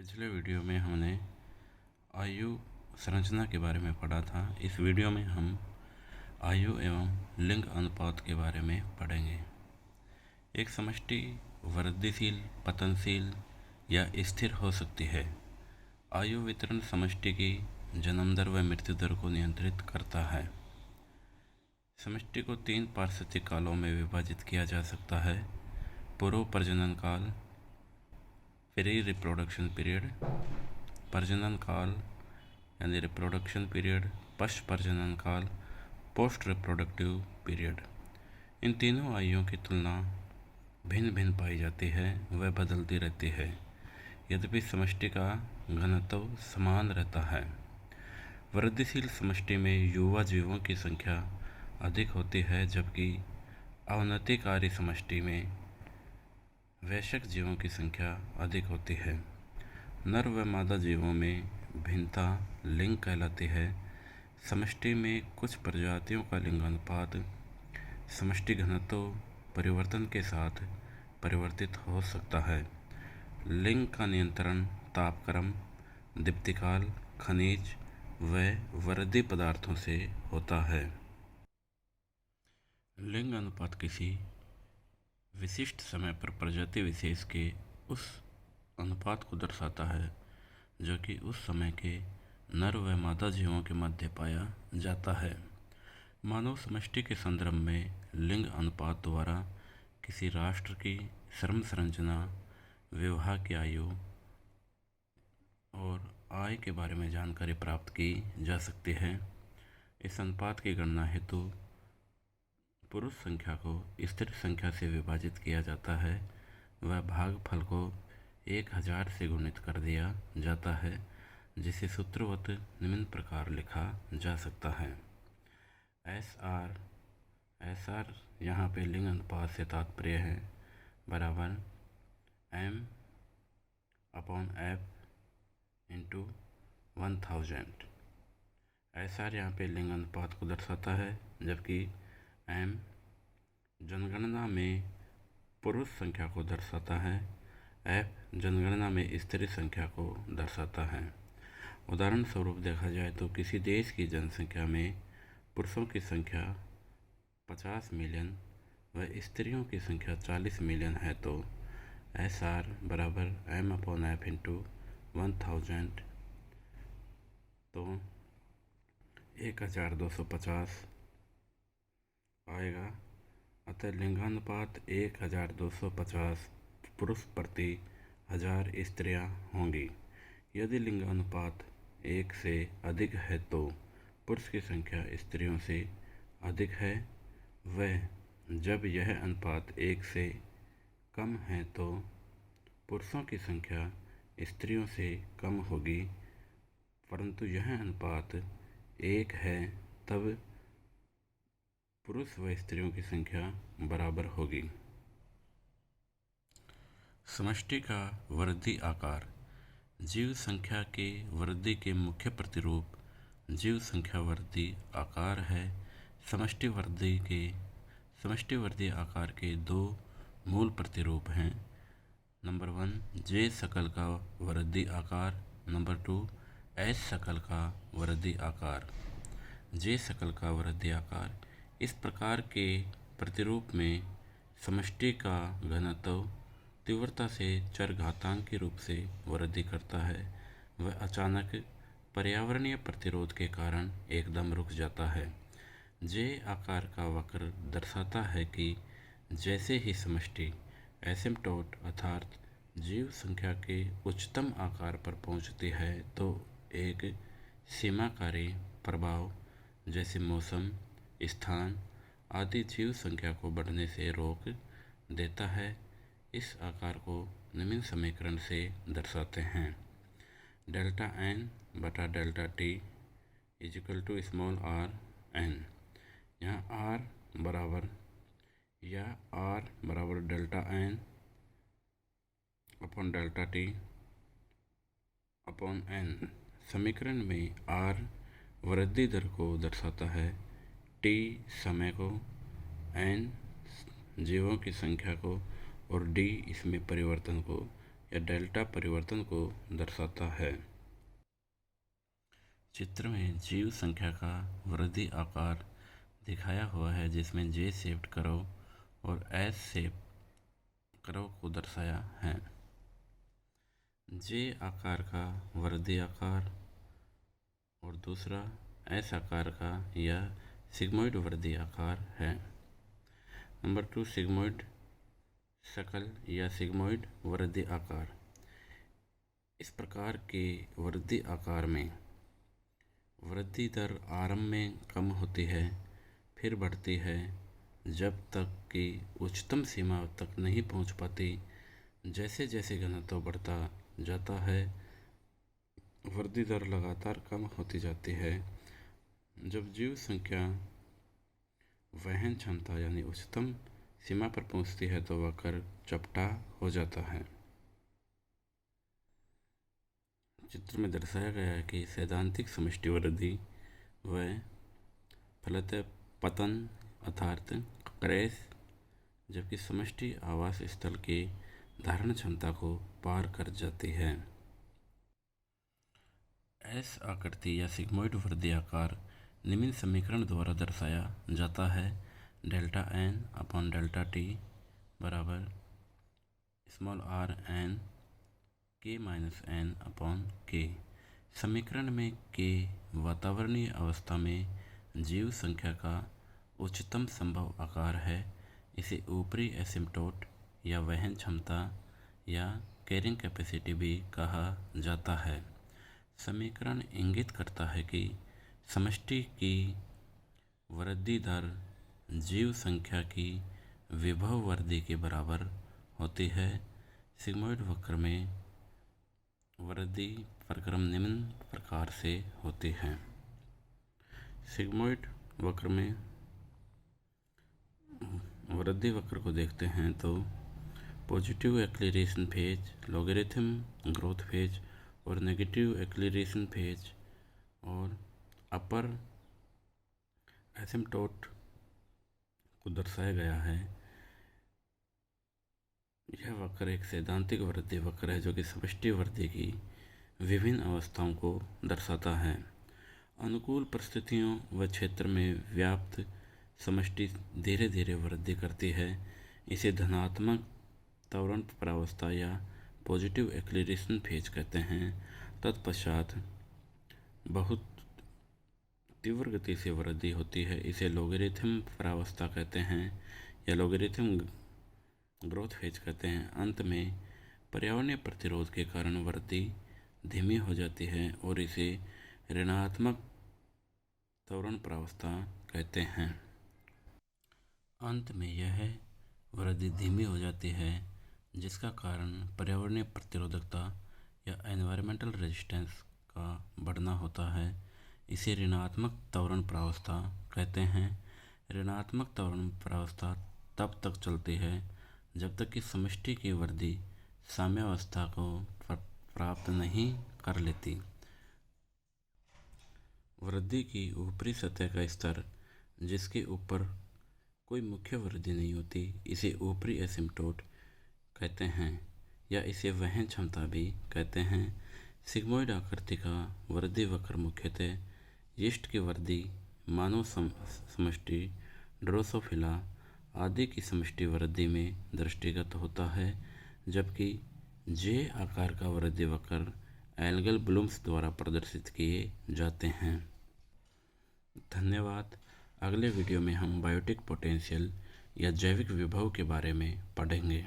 पिछले वीडियो में हमने आयु संरचना के बारे में पढ़ा था। इस वीडियो में हम आयु एवं लिंग अनुपात के बारे में पढ़ेंगे। एक समष्टि वृद्धिशील, पतनशील या स्थिर हो सकती है। आयु वितरण समष्टि की जन्म दर व मृत्यु दर को नियंत्रित करता है। समष्टि को 3 पारिस्थितिक कालों में विभाजित किया जा सकता है: पूर्व प्रजनन काल, प्री रिप्रोडक्शन पीरियड, प्रजनन काल यानी रिप्रोडक्शन पीरियड, पश्च प्रजनन काल, पोस्ट रिप्रोडक्टिव पीरियड। इन तीनों आयुओं की तुलना भिन्न भिन्न पाई जाती है, वह बदलती रहती है, यद्यपि समष्टि का घनत्व समान रहता है। वृद्धिशील समष्टि में युवा जीवों की संख्या अधिक होती है, जबकि अवनतिकारी समष्टि में वयस्क जीवों की संख्या अधिक होती है। नर व मादा जीवों में भिन्नता लिंग कहलाती है। समष्टि में कुछ प्रजातियों का लिंगानुपात समष्टि घनत्व परिवर्तन के साथ परिवर्तित हो सकता है। लिंग का नियंत्रण तापक्रम, दीप्तिकाल, खनिज व वृद्धि पदार्थों से होता है। लिंग अनुपात किसी विशिष्ट समय पर प्रजाति विशेष के उस अनुपात को दर्शाता है जो कि उस समय के नर व मादा जीवों के मध्य पाया जाता है। मानव समष्टि के संदर्भ में लिंग अनुपात द्वारा किसी राष्ट्र की श्रम संरचना, विवाह की आयु और आय के बारे में जानकारी प्राप्त की जा सकती है। इस अनुपात की गणना हेतु पुरुष संख्या को स्त्री संख्या से विभाजित किया जाता है व भागफल को 1000 से गुणित कर दिया जाता है, जिसे सूत्रवत निम्न प्रकार लिखा जा सकता है: एस आर यहाँ पे लिंग अनुपात से तात्पर्य है बराबर M/F इंटू 1000। एस आर यहाँ पे लिंग अनुपात को दर्शाता है, जबकि M जनगणना में पुरुष संख्या को दर्शाता है, F जनगणना में स्त्री संख्या को दर्शाता है। उदाहरण स्वरूप देखा जाए तो किसी देश की जनसंख्या में पुरुषों की संख्या 50 मिलियन व स्त्रियों की संख्या 40 मिलियन है तो SR बराबर M/F इंटू 1000 तो 1250 आएगा। अतः लिंगानुपात 1250 पुरुष प्रति 1000 स्त्रियां होंगी। यदि लिंगानुपात 1 से अधिक है तो पुरुष की संख्या स्त्रियों से अधिक है, व जब यह अनुपात 1 से कम है तो पुरुषों की संख्या स्त्रियों से कम होगी, परंतु यह अनुपात 1 है तब पुरुष व स्त्रियों की संख्या बराबर होगी। समष्टि का वृद्धि आकार। जीव संख्या के वृद्धि के मुख्य प्रतिरूप जीव संख्या वृद्धि आकार है। समष्टि वृद्धि आकार के 2 मूल प्रतिरूप हैं। नंबर 1 जे शकल का वृद्धि आकार, नंबर 2 एस शकल का वृद्धि आकार। जे शकल का वृद्धि आकार इस प्रकार के प्रतिरूप में समष्टि का घनत्व तीव्रता से चरघातांकी रूप से वृद्धि करता है। वह अचानक पर्यावरणीय प्रतिरोध के कारण एकदम रुक जाता है। जे आकार का वक्र दर्शाता है कि जैसे ही समष्टि एसिम्पटोट अर्थात जीव संख्या के उच्चतम आकार पर पहुंचती है तो एक सीमाकारी प्रभाव जैसे मौसम, स्थान आदि जीव संख्या को बढ़ने से रोक देता है। इस आकार को निम्न समीकरण से दर्शाते हैं: डेल्टा n बटा delta t equal to small r n। यहाँ r बराबर delta n upon delta t upon n। समीकरण में r वृद्धि दर को दर्शाता है, t समय को, n जीवों की संख्या को और d इसमें परिवर्तन को या डेल्टा परिवर्तन को दर्शाता है। चित्र में जीव संख्या का वृद्धि आकार दिखाया हुआ है, जिसमें जे शेप्ड कर्व और एस शेप कर्व को दर्शाया है। जे आकार का वृद्धि आकार और दूसरा एस आकार का यह सिग्मोइड वृद्धि आकार है। नंबर 2, सिग्मोइड शकल या सिग्मोइड वृद्धि आकार। इस प्रकार के वृद्धि आकार में वृद्धि दर आरंभ में कम होती है, फिर बढ़ती है जब तक कि उच्चतम सीमा तक नहीं पहुंच पाती। जैसे जैसे घनत्व बढ़ता जाता है, वृद्धि दर लगातार कम होती जाती है। जब जीव संख्या वहन क्षमता यानी उच्चतम सीमा पर पहुंचती है तो वक्र चपटा हो जाता है। चित्र में दर्शाया गया है कि सैद्धांतिक समष्टि वृद्धि व फलतः पतन अर्थात क्रैश, जबकि समष्टि आवास स्थल की धारण क्षमता को पार कर जाती है। एस आकृति या सिग्मोइड वृद्धि आकार निम्न समीकरण द्वारा दर्शाया जाता है। Delta N upon delta T बराबर small R N K minus N upon K. समीकरण में के वातावरणीय अवस्था में जीव संख्या का उच्चतम संभव आकार है। इसे ऊपरी एसिम्पटोट या वहन क्षमता या कैरिंग कैपेसिटी भी कहा जाता है। समीकरण इंगित करता है कि समष्टि की वृद्धि दर जीव संख्या की विभव वृद्धि के बराबर होती है। सिग्मोइड वक्र में वृद्धि प्रक्रम निम्न प्रकार से होती है। सिग्मोइड वक्र में वृद्धि वक्र को देखते हैं तो positive acceleration phase, logarithm growth phase और नेगेटिव एक्सीलरेशन फेज और अपर एसिम्पटोट को दर्शाया गया है। यह वक्र एक सैद्धांतिक वृद्धि वक्र है जो कि समष्टि वृद्धि की विभिन्न अवस्थाओं को दर्शाता है। अनुकूल परिस्थितियों व क्षेत्र में व्याप्त समष्टि धीरे धीरे वृद्धि करती है। इसे धनात्मक त्वरण प्रावस्था या पॉजिटिव एक्सीलरेशन फेज कहते हैं। तत्पश्चात बहुत तीव्र गति से वृद्धि होती है। इसे लॉगरिथम प्रावस्था कहते हैं या लॉगरिथम ग्रोथ फेज कहते हैं। अंत में पर्यावरणीय प्रतिरोध के कारण वृद्धि धीमी हो जाती है और इसे ऋणात्मक त्वरण प्रावस्था कहते हैं। अंत में यह वृद्धि धीमी हो जाती है जिसका कारण पर्यावरणीय प्रतिरोधकता या एनवायरमेंटल रेजिस्टेंस का बढ़ना होता है। इसे ऋणात्मक त्वरण प्रावस्था कहते हैं। ऋणात्मक त्वरण प्रावस्था तब तक चलती है जब तक कि समष्टि की वृद्धि साम्यावस्था को प्राप्त नहीं कर लेती। वृद्धि की ऊपरी सतह का स्तर जिसके ऊपर कोई मुख्य वृद्धि नहीं होती, इसे ऊपरी एसिम्पटोट कहते हैं या इसे वहन क्षमता भी कहते हैं। सिग्मोइड आकृति का वृद्धि वक्र मुख्यतः यीस्ट की वृद्धि, मानव समष्टि, ड्रोसोफिला आदि की समष्टि वृद्धि में दृष्टिगत होता है, जबकि जे आकार का वृद्धि वक्र एल्गल ब्लूम्स द्वारा प्रदर्शित किए जाते हैं। धन्यवाद। अगले वीडियो में हम बायोटिक पोटेंशियल या जैविक विभव के बारे में पढ़ेंगे।